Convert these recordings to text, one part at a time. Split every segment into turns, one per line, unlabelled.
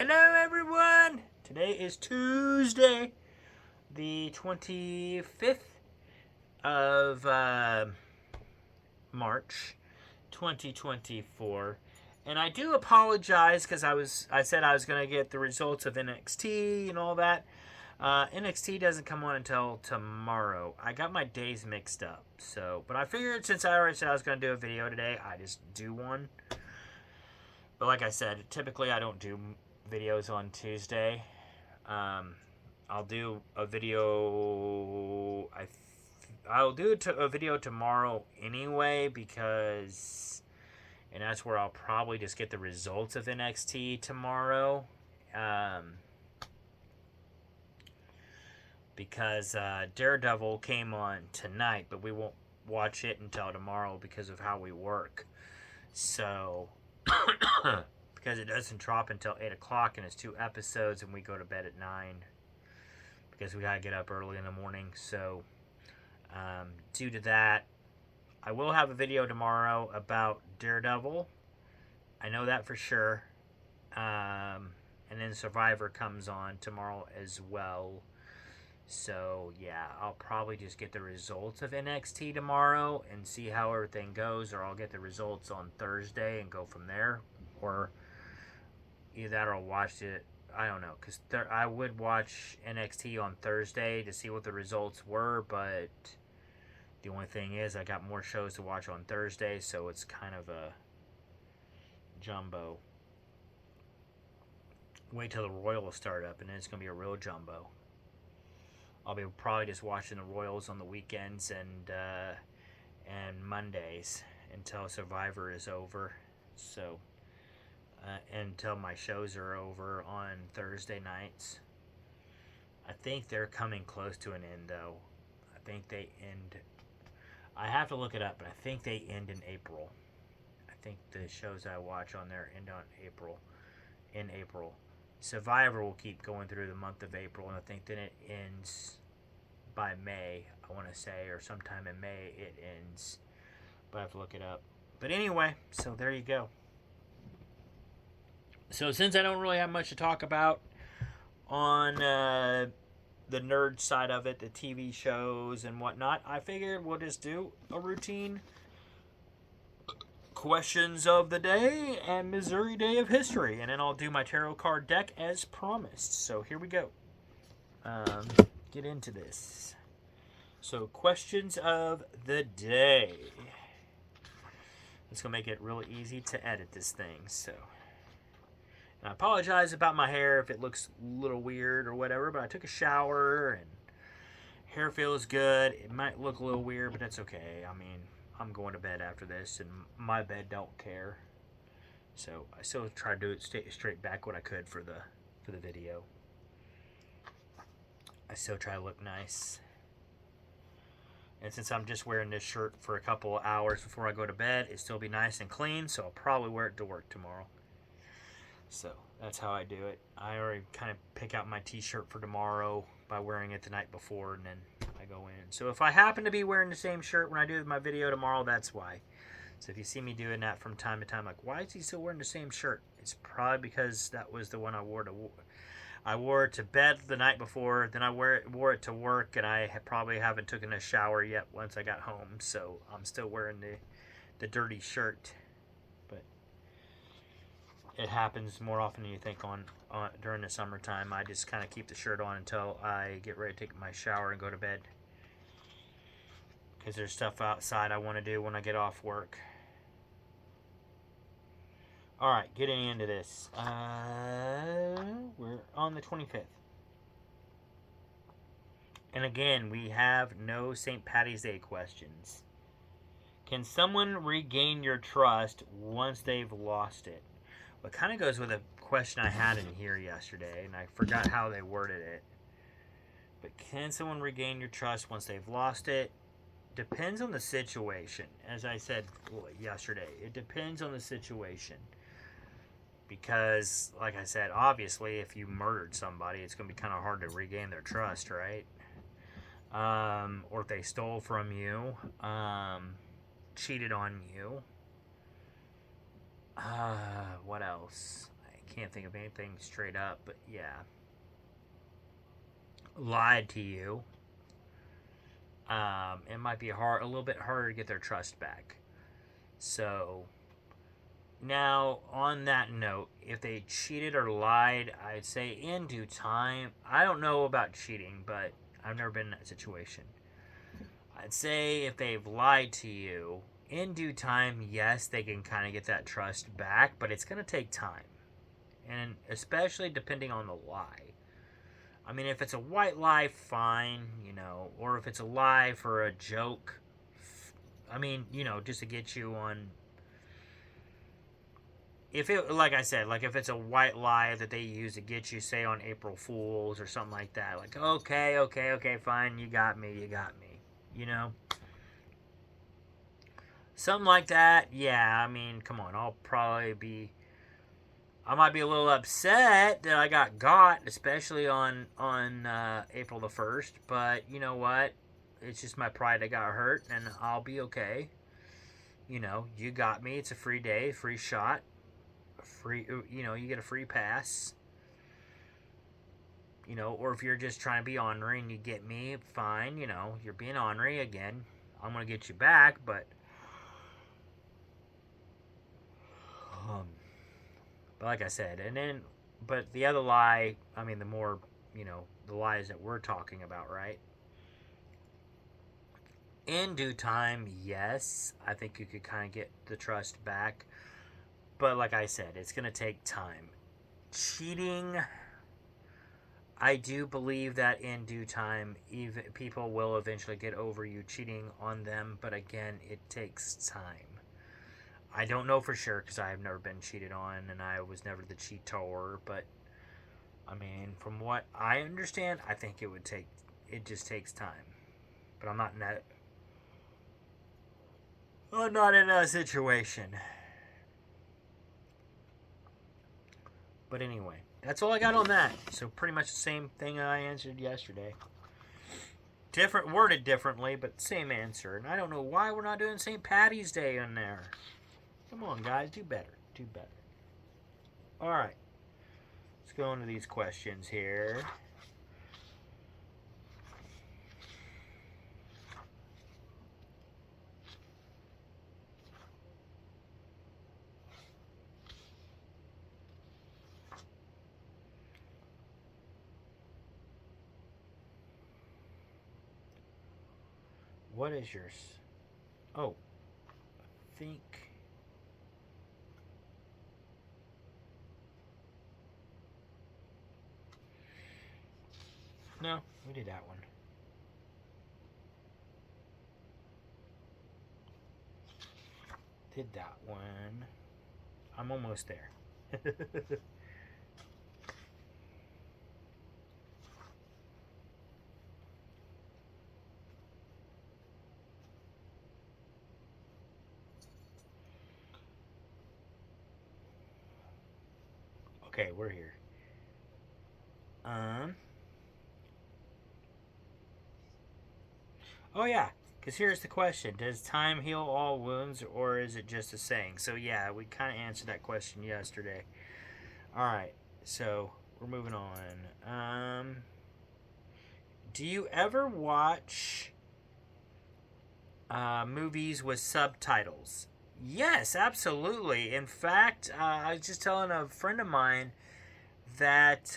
Hello, everyone. Today is Tuesday, the 25th of March, 2024. And I do apologize because I said I was going to get the results of NXT and all that. NXT doesn't come on until tomorrow. I got my days mixed up. But I figured since I already said I was going to do a video today, I just do one. But like I said, typically I don't do videos on Tuesday. I'll do a video. I'll do a video tomorrow anyway and that's where I'll probably just get the results of NXT tomorrow. Because Daredevil came on tonight, but we won't watch it until tomorrow because of how we work. So. Because it doesn't drop until 8 o'clock and it's 2 episodes and we go to bed at 9 because we gotta get up early in the morning. So due to that, I will have a video tomorrow about Daredevil. I know that for sure. And then Survivor comes on tomorrow as well. So yeah, I'll probably just get the results of NXT tomorrow and see how everything goes, or I'll get the results on Thursday and go from there. Or either that or I'll watch it. I don't know, because I would watch NXT on Thursday to see what the results were, but the only thing is I got more shows to watch on Thursday, so it's kind of a jumbo. Wait till the Royals start up, and then it's going to be a real jumbo. I'll be probably just watching the Royals on the weekends and Mondays until Survivor is over. So until my shows are over on Thursday nights. I think they're coming close to an end, though. I think they end. I have to look it up, but I think they end in April. I think the shows I watch on there end on April. In April. Survivor will keep going through the month of April, and I think then it ends by May, I want to say, or sometime in May it ends. But I have to look it up. But anyway, so there you go. So since I don't really have much to talk about on the nerd side of it, the TV shows and whatnot, I figured we'll just do a routine questions of the day and Missouri Day of History, and then I'll do my tarot card deck as promised. So here we go. Get into this. So questions of the day. It's gonna make it really easy to edit this thing. So. And I apologize about my hair if it looks a little weird or whatever, but I took a shower and hair feels good. It might look a little weird, but that's okay. I mean, I'm going to bed after this, and my bed don't care. So I still try to do it straight back what I could for the video. I still try to look nice. And since I'm just wearing this shirt for a couple of hours before I go to bed, it'll still be nice and clean, so I'll probably wear it to work tomorrow. So that's how I do it. I already kind of pick out my t-shirt for tomorrow by wearing it the night before, and then I go in. So if I happen to be wearing the same shirt when I do my video tomorrow, that's why. So if you see me doing that from time to time, like, why is he still wearing the same shirt? It's probably because that was the one I wore it to bed the night before, then I wore it to work, and I probably haven't taken a shower yet once I got home, so I'm still wearing the dirty shirt. But it happens more often than you think on during the summertime. I just kind of keep the shirt on until I get ready to take my shower and go to bed, because there's stuff outside I want to do when I get off work. Alright, getting into this. We're on the 25th. And again, we have no St. Patty's Day questions. Can someone regain your trust once they've lost it? Well, it kind of goes with a question I had in here yesterday, and I forgot how they worded it. But can someone regain your trust once they've lost it? Depends on the situation. As I said yesterday, it depends on the situation. Because, like I said, obviously, if you murdered somebody, it's going to be kind of hard to regain their trust, right? Or if they stole from you, cheated on you. What else? can't think of anything straight up, but yeah. Lied to you. It might be a little bit harder to get their trust back. So, now, on that note, if they cheated or lied, I'd say in due time. I don't know about cheating, but I've never been in that situation. I'd say if they've lied to you, in due time, yes, they can kind of get that trust back, but it's going to take time. And especially depending on the lie. I mean, if it's a white lie, fine, or if it's a lie for a joke, I mean, just to get you on. Like I said, like if it's a white lie that they use to get you, say, on April Fools or something like that, like, okay, fine, you got me, something like that, yeah, I mean, come on, I might be a little upset that I got, especially on April the 1st, but you know what, it's just my pride that got hurt, and I'll be okay, you got me, it's a free day, free shot, you get a free pass, or if you're just trying to be ornery and you get me, fine, you're being ornery again, I'm gonna get you back, but like I said, but the other lie, I mean, the more, the lies that we're talking about, right? In due time, yes, I think you could kind of get the trust back, but like I said, it's going to take time. Cheating, I do believe that in due time, even people will eventually get over you cheating on them, but again, it takes time. I don't know for sure because I have never been cheated on and I was never the cheater, but I mean, from what I understand, I think it just takes time. But I'm not in a situation. But anyway, that's all I got on that. So pretty much the same thing I answered yesterday. Worded differently, but same answer. And I don't know why we're not doing St. Patty's Day in there. Come on, guys, do better. Do better. All right. Let's go into these questions here. What is yours? Oh, I think. No, we did that one. Did that one. I'm almost there. Okay, we're here. Oh yeah, because here's the question: does time heal all wounds, or is it just a saying? So yeah, we kind of answered that question yesterday. All right, so we're moving on. Do you ever watch movies with subtitles? Yes, absolutely. In fact, I was just telling a friend of mine that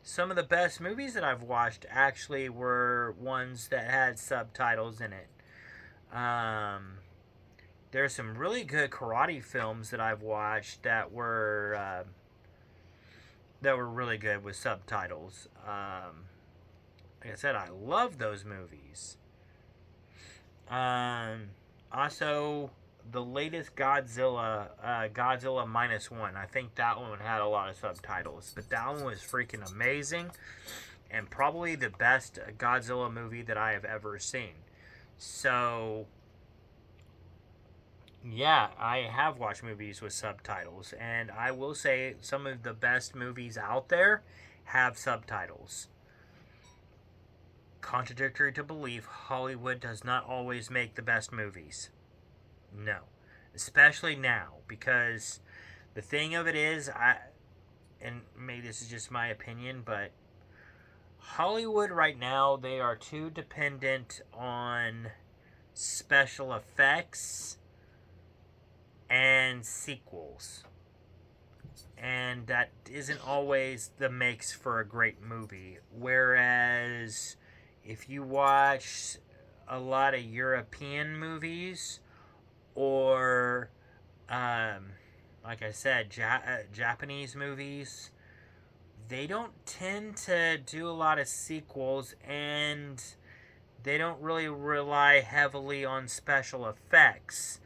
some of the best movies that I've watched actually were ones that had subtitles in it. There's some really good karate films that I've watched that were really good with subtitles. Like I said, I love those movies. Also, the latest Godzilla, Godzilla -1. I think that one had a lot of subtitles, but that one was freaking amazing, and probably the best Godzilla movie that I have ever seen. So, yeah, I have watched movies with subtitles, and I will say some of the best movies out there have subtitles. Contradictory to belief, Hollywood does not always make the best movies. No. Especially now, because The thing of it is, and maybe this is just my opinion, but Hollywood right now, they are too dependent on special effects and sequels. And that isn't always the makes for a great movie. Whereas if you watch a lot of European movies or, um, like I said, Japanese movies, they don't tend to do a lot of sequels, and they don't really rely heavily on special effects.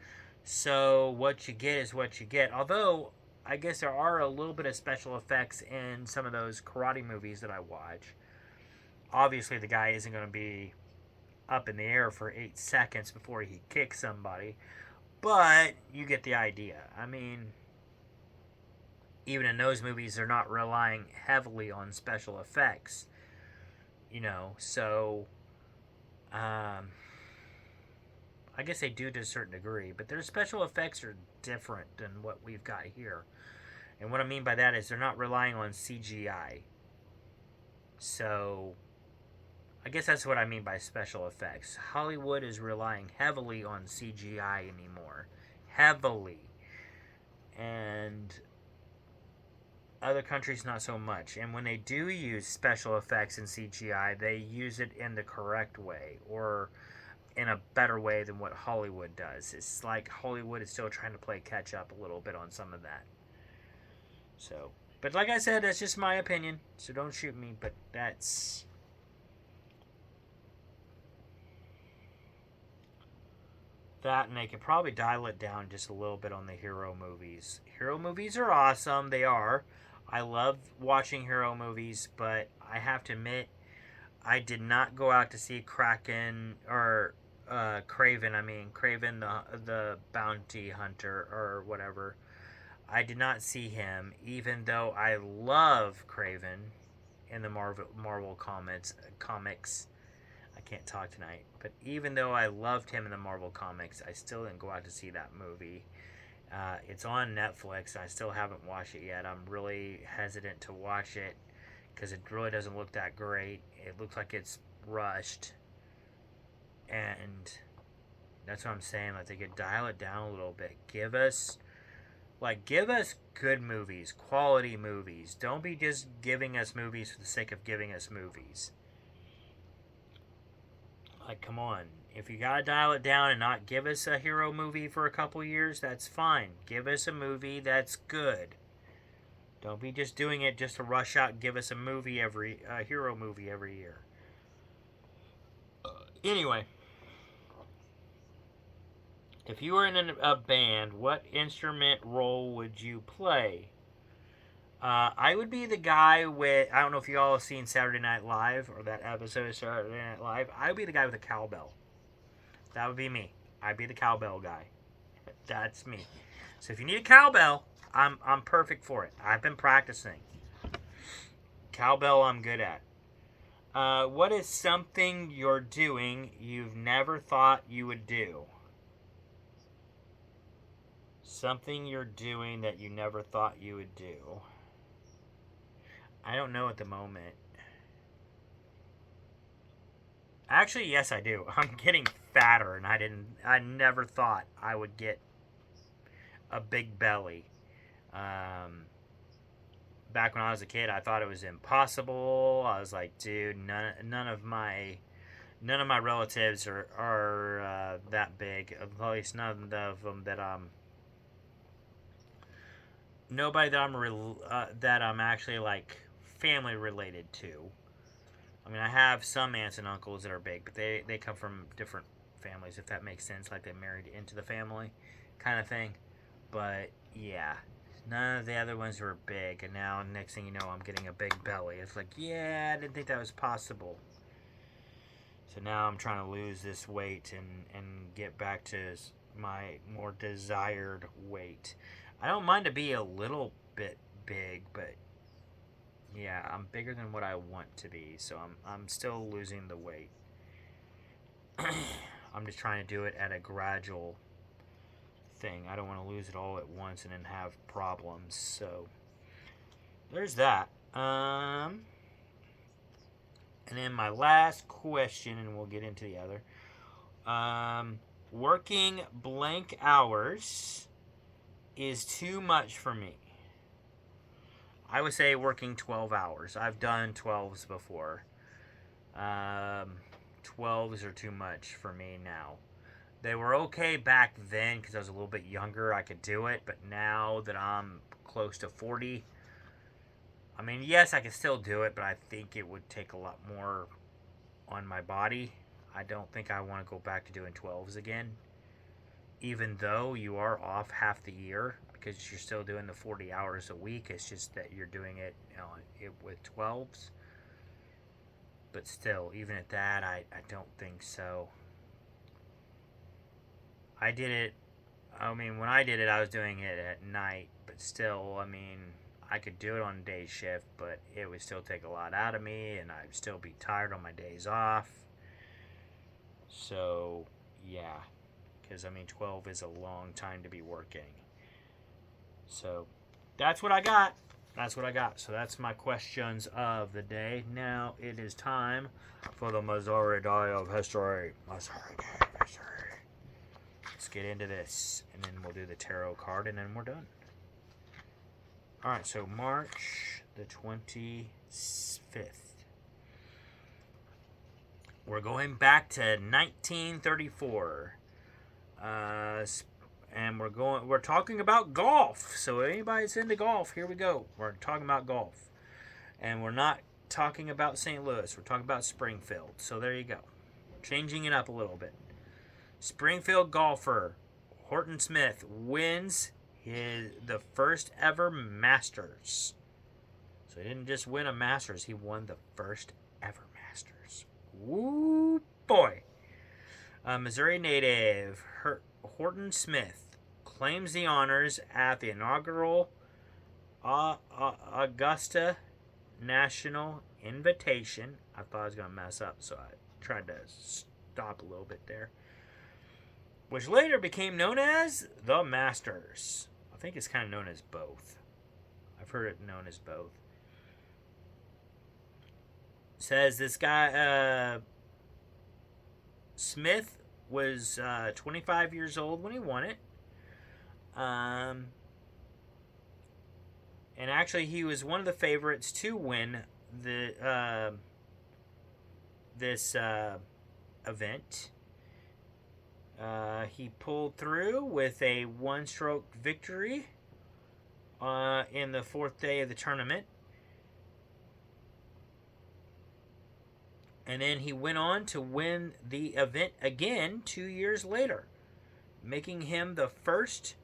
So what you get is what you get. Although I guess there are a little bit of special effects in some of those karate movies that I watch. Obviously, the guy isn't going to be up in the air for 8 seconds before he kicks somebody, but you get the idea. I mean, even in those movies, they're not relying heavily on special effects, so I guess they do to a certain degree, but their special effects are different than what we've got here. And what I mean by that is they're not relying on CGI. So I guess that's what I mean by special effects. Hollywood is relying heavily on CGI anymore. Heavily. And other countries not so much. And when they do use special effects and CGI, they use it in the correct way, or in a better way than what Hollywood does. It's like Hollywood is still trying to play catch up a little bit on some of that. So, but like I said, that's just my opinion, so don't shoot me, but that's that, and they could probably dial it down just a little bit on the hero movies. Hero movies are awesome, they are. I love watching hero movies, but I have to admit, I did not go out to see Kraken or Craven the bounty hunter or whatever. I did not see him, even though I love Craven in the Marvel comics. I can't talk tonight, but even though I loved him in the Marvel comics, I still didn't go out to see that movie. It's on Netflix. I still haven't watched it yet. I'm really hesitant to watch it because it really doesn't look that great. It looks like it's rushed, and that's what I'm saying. Like, they could dial it down a little bit. Give us good movies, quality movies. Don't be just giving us movies for the sake of giving us movies. Like, come on. If you gotta dial it down and not give us a hero movie for a couple years, that's fine. Give us a movie that's good. Don't be just doing it just to rush out and give us a hero movie every year. Anyway, if you were in a band, what instrument role would you play? I would be the guy with, I don't know if you all have seen Saturday Night Live or that episode of Saturday Night Live. I would be the guy with the cowbell. That would be me. I'd be the cowbell guy. That's me. So if you need a cowbell, I'm perfect for it. I've been practicing. Cowbell I'm good at. What is something you're doing you've never thought you would do? Something you're doing that you never thought you would do. I don't know at the moment. Actually, yes, I do. I'm getting fatter, and I never thought I would get a big belly. Back when I was a kid, I thought it was impossible. I was like, dude, none of my relatives are that big. At least none of them that nobody that I'm actually like family related to. I mean, I have some aunts and uncles that are big, but they come from different families, if that makes sense. Like, they married into the family kind of thing. But, yeah, none of the other ones were big. And now, next thing you know, I'm getting a big belly. It's like, yeah, I didn't think that was possible. So now I'm trying to lose this weight and get back to my more desired weight. I don't mind to be a little bit big, but yeah, I'm bigger than what I want to be, so I'm still losing the weight. I'm just trying to do it at a gradual thing. I don't want to lose it all at once and then have problems. So there's that. And then my last question, and we'll get into the other. Working blank hours is too much for me. I would say working 12 hours. I've done 12s before. 12s are too much for me now. They were okay back then because I was a little bit younger. I could do it. But now that I'm close to 40, I mean, yes, I can still do it, but I think it would take a lot more on my body. I don't think I want to go back to doing 12s again. Even though you are off half the year because you're still doing the 40 hours a week. It's just that you're doing it, with 12s. But still, even at that, I don't think so. I did it, when I did it, I was doing it at night. But still, I could do it on day shift, but it would still take a lot out of me, and I'd still be tired on my days off. So, yeah. Because, 12 is a long time to be working. So, that's what I got. So, that's my questions of the day. Now, it is time for the Missouri Day of History. Missouri Day of History. Let's get into this, and then we'll do the tarot card, and then we're done. Alright, so March the 25th. We're going back to 1934. And we're talking about golf. So anybody that's into golf, here we go. We're talking about golf. And we're not talking about St. Louis. We're talking about Springfield. So there you go. Changing it up a little bit. Springfield golfer Horton Smith wins the first ever Masters. So he didn't just win a Masters, he won the first ever Masters. Woo boy. Missouri native Horton Smith claims the honors at the inaugural Augusta National Invitation. I thought I was going to mess up, so I tried to stop a little bit there. Which later became known as the Masters. I think it's kind of known as both. I've heard it known as both. Says this guy, Smith, was 25 years old when he won it. And actually, he was one of the favorites to win this event. He pulled through with a one-stroke victory in the fourth day of the tournament. And then he went on to win the event again 2 years later, making him the first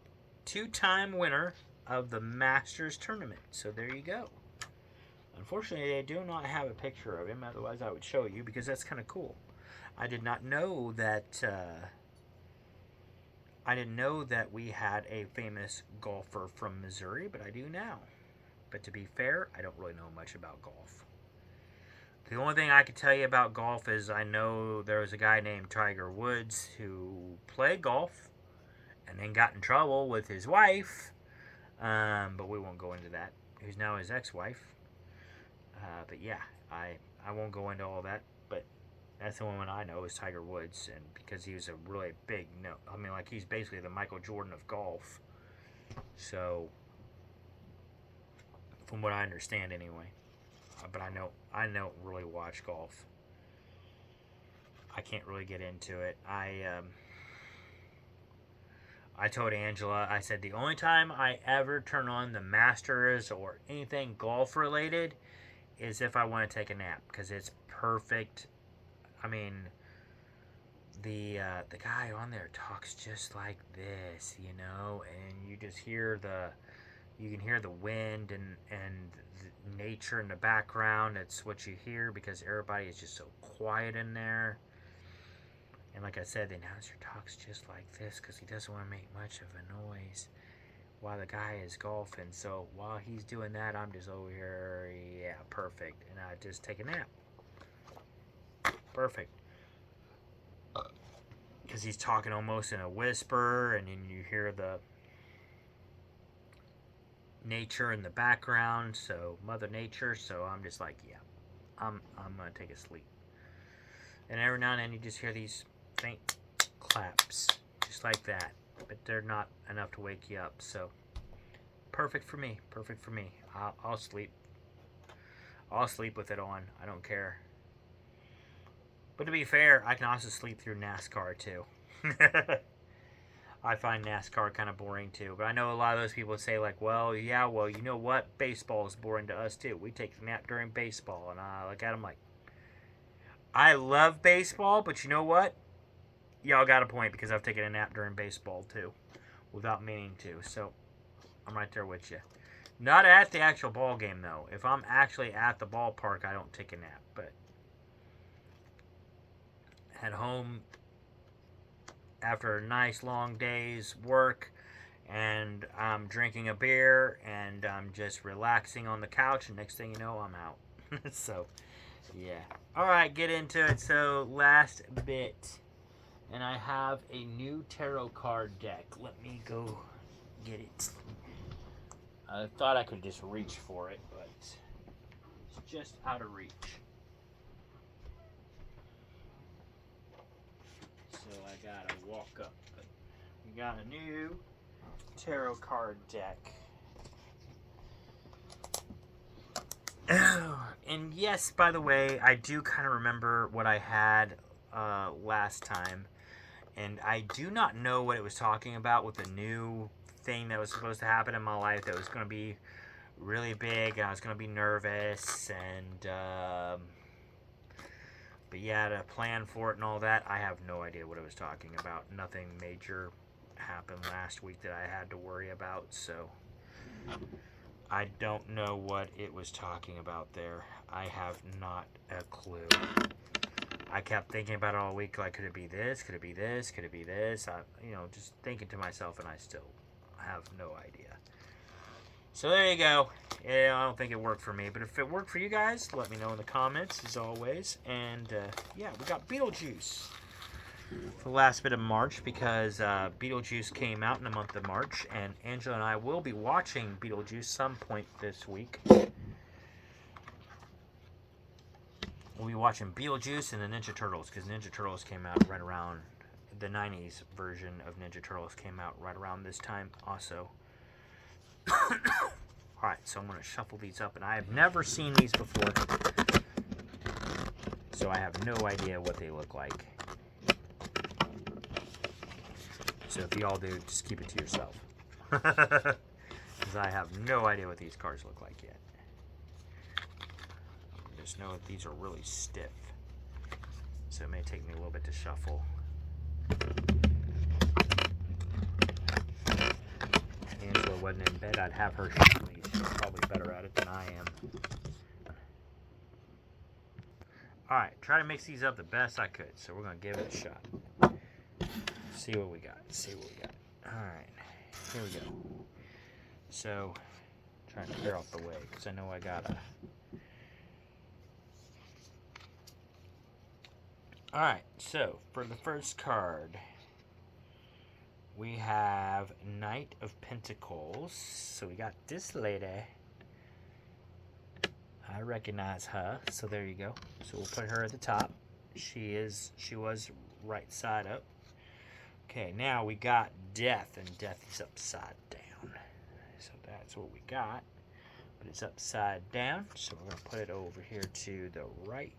two-time winner of the Masters tournament. So there you go. Unfortunately, I do not have a picture of him. Otherwise, I would show you because that's kind of cool. I did not know that... I didn't know that we had a famous golfer from Missouri, but I do now. But to be fair, I don't really know much about golf. The only thing I can tell you about golf is I know there was a guy named Tiger Woods who played golf and then got in trouble with his wife. But we won't go into that. Who's now his ex-wife. But yeah, I won't go into all that. But that's the only one I know is Tiger Woods. And because he was a really big, he's basically the Michael Jordan of golf. So, from what I understand anyway. But I don't really watch golf. I can't really get into it. I told Angela, I said the only time I ever turn on the Masters or anything golf related is if I want to take a nap because it's perfect. The guy on there talks just like this, and you just hear you can hear the wind and the nature in the background. It's what you hear because everybody is just so quiet in there. And like I said, the announcer talks just like this because he doesn't want to make much of a noise while the guy is golfing. So while he's doing that, I'm just over here, yeah, perfect. And I just take a nap. Perfect. because he's talking almost in a whisper, and then you hear the nature in the background, so Mother Nature. So I'm just like, yeah, I'm gonna take a sleep. And every now and then you just hear these faint claps, just like that, but they're not enough to wake you up. So perfect for me. Perfect for me. I'll sleep. I'll sleep with it on. I don't care. But to be fair, I can also sleep through NASCAR too. I find NASCAR kind of boring too. But I know a lot of those people say like, well, yeah, well, you know what? Baseball is boring to us too. We take a nap during baseball. And I look at them like, I love baseball, but you know what? Y'all got a point, because I've taken a nap during baseball too, without meaning to. So I'm right there with you. Not at the actual ball game though. If I'm actually at the ballpark, I don't take a nap. But at home, after a nice long day's work, and I'm drinking a beer, and I'm just relaxing on the couch, and next thing you know, I'm out. So, yeah. Alright, get into it. So, last bit. And I have a new tarot card deck. Let me go get it. I thought I could just reach for it, but it's just out of reach. So I gotta walk up. But we got a new tarot card deck. And yes, by the way, I do kind of remember what I had last time. And I do not know what it was talking about with the new thing that was supposed to happen in my life that was going to be really big, and I was going to be nervous, and but yeah, to plan for it and all that, I have no idea what it was talking about. Nothing major happened last week that I had to worry about, so I don't know what it was talking about there. I have not a clue. I kept thinking about it all week, like, could it be this? Could it be this? Could it be this? Just thinking to myself, and I still have no idea. So there you go. Yeah, I don't think it worked for me, but if it worked for you guys, let me know in the comments, as always. And, yeah, we got Beetlejuice for the last bit of March, because Beetlejuice came out in the month of March, and Angela and I will be watching Beetlejuice some point this week. We'll be watching Beetlejuice and the Ninja Turtles, because Ninja Turtles came out right around, the 90s version of Ninja Turtles came out right around this time also. Alright, so I'm going to shuffle these up, and I have never seen these before, so I have no idea what they look like. So if y'all do, just keep it to yourself. Because I have no idea what these cards look like yet. Just know that these are really stiff, so it may take me a little bit to shuffle. If Angela wasn't in bed, I'd have her shuffle these. She's probably better at it than I am. Alright, try to mix these up the best I could, so we're going to give it a shot. See what we got. Alright, here we go. So, trying to clear off the way, because I know I gotta. Alright, so for the first card, we have Knight of Pentacles. So we got this lady. I recognize her, so there you go. So we'll put her at the top. She was right side up. Okay, now we got Death, and Death is upside down. So that's what we got. But it's upside down, so we're going to put it over here to the right.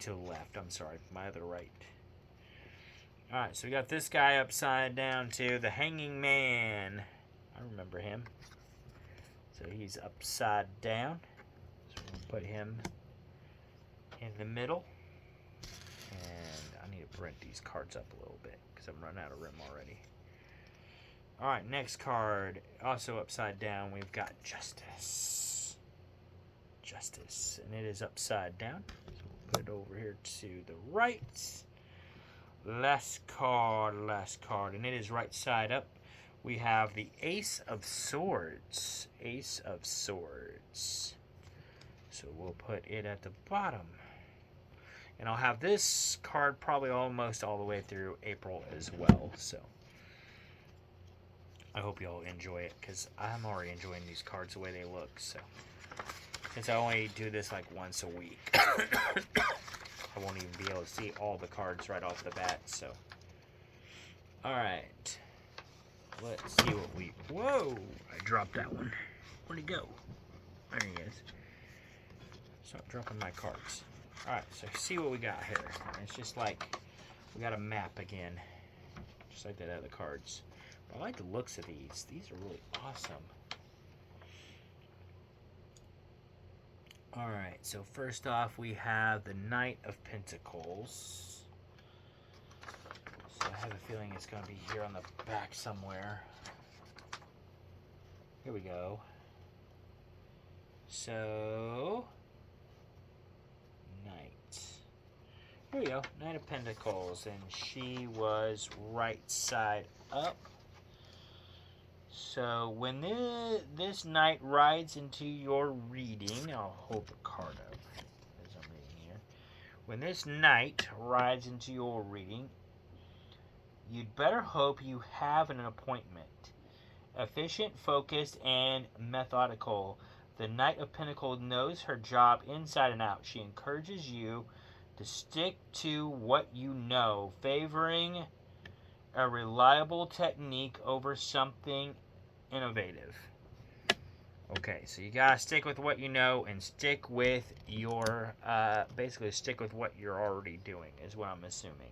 To the left, I'm sorry, my other right. Alright, so we got this guy upside down too, the Hanging Man. I remember him. So he's upside down. So we'll put him in the middle. And I need to print these cards up a little bit, because I'm running out of room already. Alright, next card, also upside down, we've got Justice. Justice, and it is upside down. Put it over here to the right. Last card, and it is right side up. We have the Ace of Swords. Ace of Swords. So we'll put it at the bottom. And I'll have this card probably almost all the way through April as well. So I hope y'all enjoy it, because I'm already enjoying these cards the way they look. So since I only do this like once a week, I won't even be able to see all the cards right off the bat. So alright. Let's see what we... Whoa! I dropped that one. Where'd he go? There he is. Stop dropping my cards. Alright, so see what we got here. It's just like we got a map again. Just like that other cards. But I like the looks of these. These are really awesome. Alright, so first off we have the Knight of Pentacles. So I have a feeling it's going to be here on the back somewhere. Here we go. So... Knight. Here we go. Knight of Pentacles. And she was right side up. So when this knight rides into your reading, I'll hold the card up as I'm reading here. When this knight rides into your reading, you'd better hope you have an appointment. Efficient, focused, and methodical, the Knight of Pentacles knows her job inside and out. She encourages you to stick to what you know, favoring a reliable technique over something innovative. Okay, so you gotta stick with what you know and stick with your, basically stick with what you're already doing, is what I'm assuming.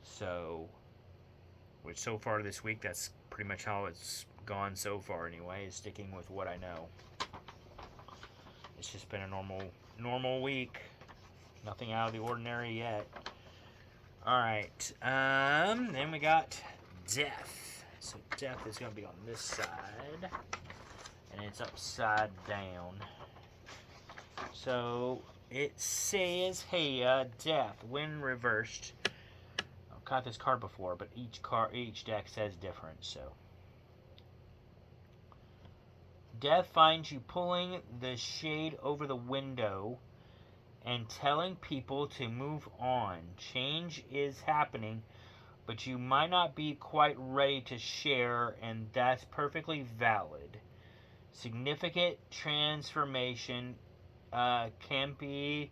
So, which so far this week, that's pretty much how it's gone so far anyway, is sticking with what I know. It's just been a normal week. Nothing out of the ordinary yet. Alright, then we got Death. So Death is going to be on this side, and it's upside down. So it says, hey, Death, when reversed. I've got this card before, but each deck says different, so. Death finds you pulling the shade over the window and telling people to move on. Change is happening, but you might not be quite ready to share, and that's perfectly valid. Significant transformation can be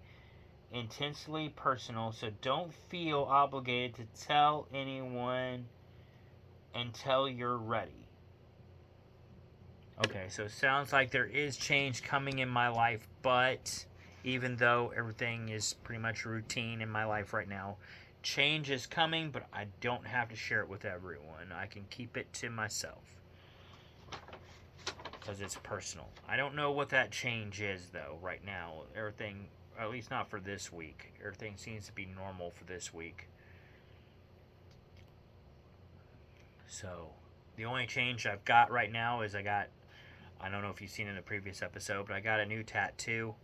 intensely personal, so don't feel obligated to tell anyone until you're ready. Okay, so it sounds like there is change coming in my life, but even though everything is pretty much routine in my life right now, change is coming, but I don't have to share it with everyone. I can keep it to myself because it's personal. I don't know what that change is, though, right now. Everything, at least not for this week. Everything seems to be normal for this week. So, the only change I've got right now is I don't know if you've seen in a previous episode, but I got a new tattoo,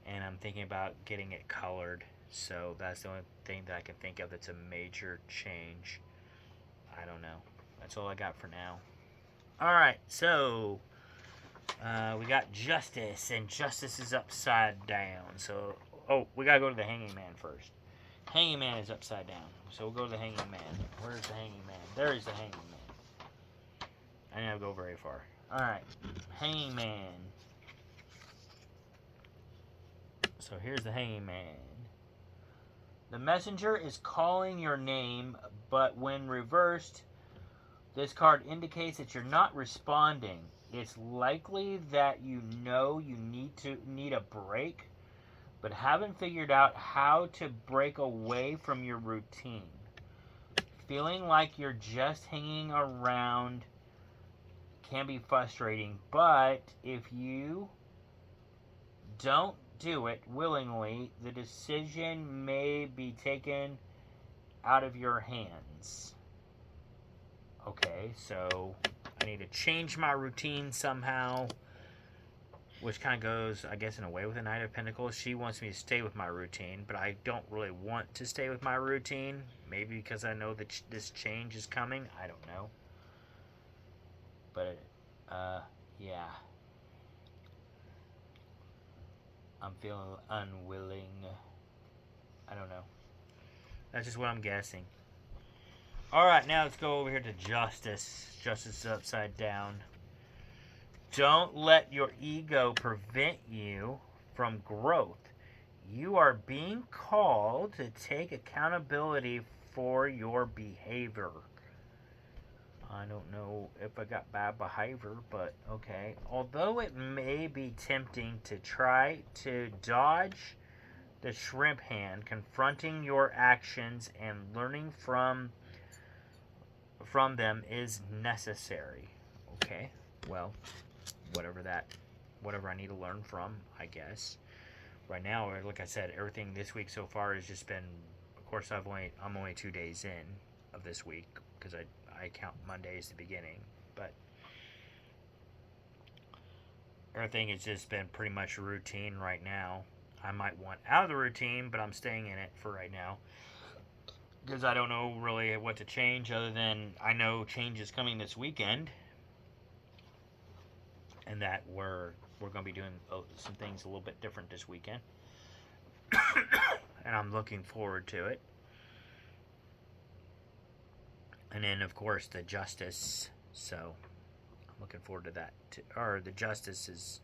and I'm thinking about getting it colored. So that's the only thing that I can think of that's a major change. I don't know. That's all I got for now. Alright, so we got Justice, and Justice is upside down. So, we gotta go to the Hanging Man first. Hanging Man is upside down. So we'll go to the Hanging Man. Where's the Hanging Man? There is the Hanging Man. I didn't have to go very far. Alright, Hanging Man. So here's the Hanging Man. The messenger is calling your name, but when reversed, this card indicates that you're not responding. It's likely that you know you need a break, but haven't figured out how to break away from your routine. Feeling like you're just hanging around can be frustrating, but if you don't do it willingly, the decision may be taken out of your hands. Okay, so I need to change my routine somehow, which kind of goes, I guess, in a way with the Knight of Pentacles. She wants me to stay with my routine, but I don't really want to stay with my routine. Maybe because I know that this change is coming. I don't know. But, yeah. I'm feeling unwilling. I don't know. That's just what I'm guessing. Alright, now let's go over here to justice. Justice is upside down. Don't let your ego prevent you from growth. You are being called to take accountability for your behavior. I don't know if I got bad behavior, but okay. Although it may be tempting to try to dodge the shrimp hand, confronting your actions and learning from them is necessary. Okay, well, whatever I need to learn from, I guess. Right now, like I said, everything this week so far has just been. Of course, I'm only 2 days in of this week because I count Monday as the beginning, but everything has just been pretty much routine right now. I might want out of the routine, but I'm staying in it for right now because I don't know really what to change other than I know change is coming this weekend, and that we're going to be doing some things a little bit different this weekend. And I'm looking forward to it. And then, of course, the justice. So, I'm looking forward to that. Or the justice is,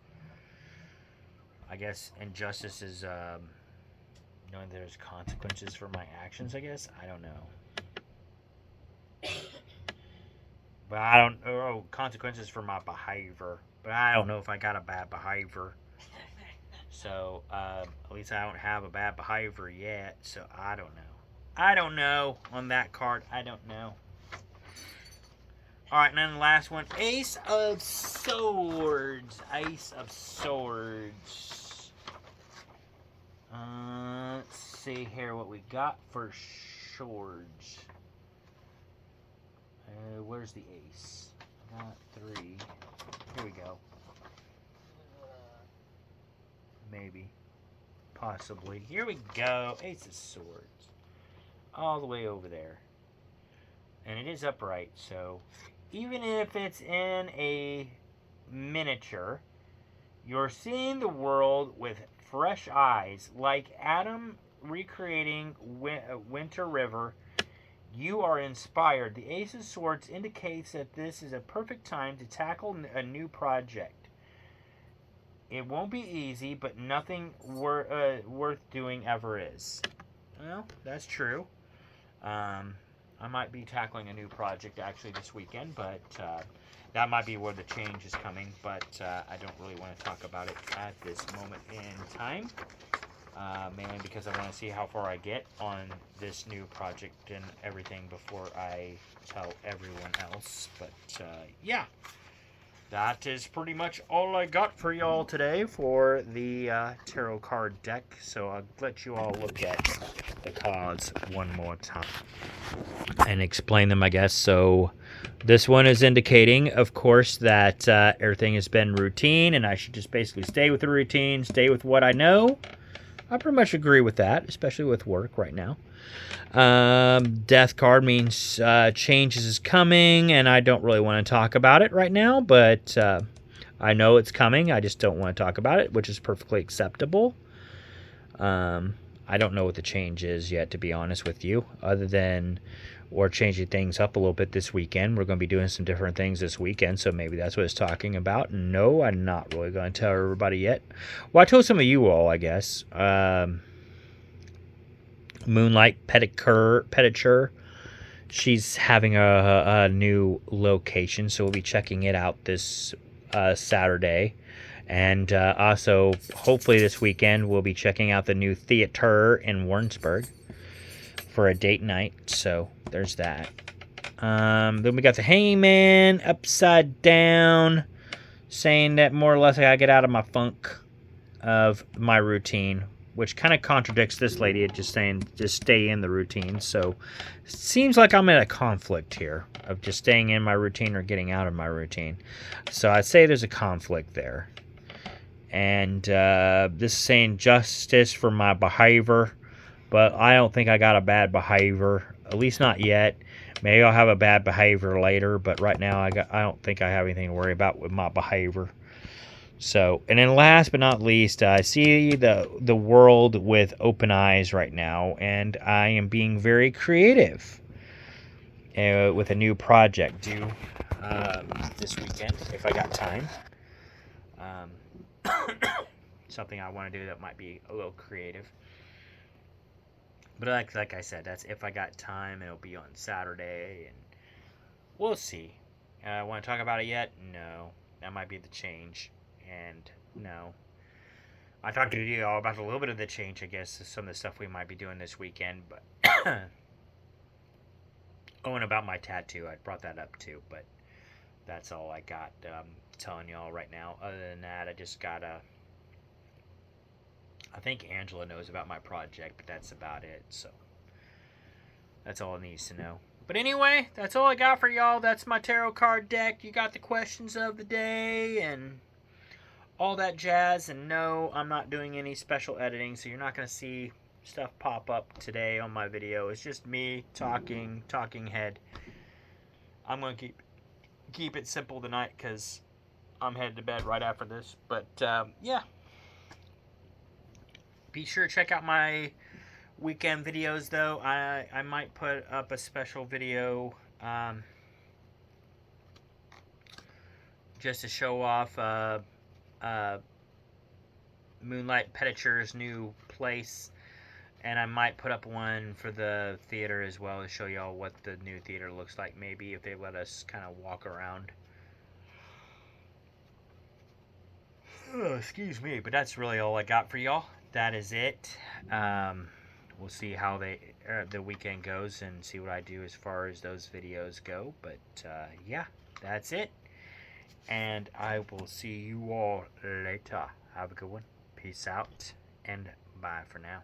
I guess, injustice is knowing there's consequences for my actions, I guess. I don't know. But I don't, consequences for my behavior. But I don't know if I got a bad behavior. So, at least I don't have a bad behavior yet. So, I don't know. I don't know on that card. I don't know. Alright, and then the last one. Ace of Swords. Ace of Swords. Let's see here what we got for swords. Where's the ace? Got 3. Here we go. Maybe. Possibly. Here we go. Ace of Swords. All the way over there. And it is upright, so even if it's in a miniature, you're seeing the world with fresh eyes. Like Adam recreating Winter River, you are inspired. The Ace of Swords indicates that this is a perfect time to tackle a new project. It won't be easy, but nothing worth doing ever is. Well, that's true. I might be tackling a new project actually this weekend, but that might be where the change is coming. But I don't really want to talk about it at this moment in time, mainly because I want to see how far I get on this new project and everything before I tell everyone else. But yeah. That is pretty much all I got for y'all today for the tarot card deck. So I'll let you all look at the cards one more time and explain them, I guess. So this one is indicating, of course, that everything has been routine and I should just basically stay with the routine, stay with what I know. I pretty much agree with that, especially with work right now. Death card means changes is coming, and I don't really want to talk about it right now, but I know it's coming. I just don't want to talk about it, which is perfectly acceptable. I don't know what the change is yet, to be honest with you, other than we're changing things up a little bit this weekend. We're going to be doing some different things this weekend, so maybe that's what it's talking about. No, I'm not really going to tell everybody yet. Well, I told some of you all, I guess. Moonlight Pedicure. She's having a new location, so we'll be checking it out this Saturday. And also, hopefully this weekend, we'll be checking out the new theater in Warrensburg for a date night. So there's that. Then we got the Hangman upside down, saying that more or less I gotta get out of my funk of my routine, which kind of contradicts this lady just saying just stay in the routine. So it seems like I'm in a conflict here of just staying in my routine or getting out of my routine. So I'd say there's a conflict there. And this is saying justice for my behavior, but I don't think I got a bad behavior, at least not yet. Maybe I'll have a bad behavior later, but right now I don't think I have anything to worry about with my behavior. So, and then last but not least, I see the world with open eyes right now, and I am being very creative with a new project due this weekend if I got time. Something I want to do that might be a little creative. But like I said, that's if I got time. It'll be on Saturday, and we'll see. Want to talk about it yet? No. That might be the change. And no. I talked to you all about a little bit of the change, I guess, some of the stuff we might be doing this weekend. But oh, and about my tattoo, I brought that up too. But that's all I got telling y'all right now. Other than that, I just gotta. I think Angela knows about my project, but that's about it. So that's all it needs to know. But anyway, that's all I got for y'all. That's my tarot card deck. You got the questions of the day and all that jazz. And no, I'm not doing any special editing, so you're not going to see stuff pop up today on my video. It's just me talking head. I'm going to keep it simple tonight because I'm headed to bed right after this. But yeah, be sure to check out my weekend videos, though. I might put up a special video just to show off Moonlight Pediture's new place, and I might put up one for the theater as well to show y'all what the new theater looks like, maybe if they let us kind of walk around. Oh, excuse me, but that's really all I got for y'all. That is it. We'll see how the weekend goes and see what I do as far as those videos go. But yeah, that's it. And I will see you all later. Have a good one. Peace out and bye for now.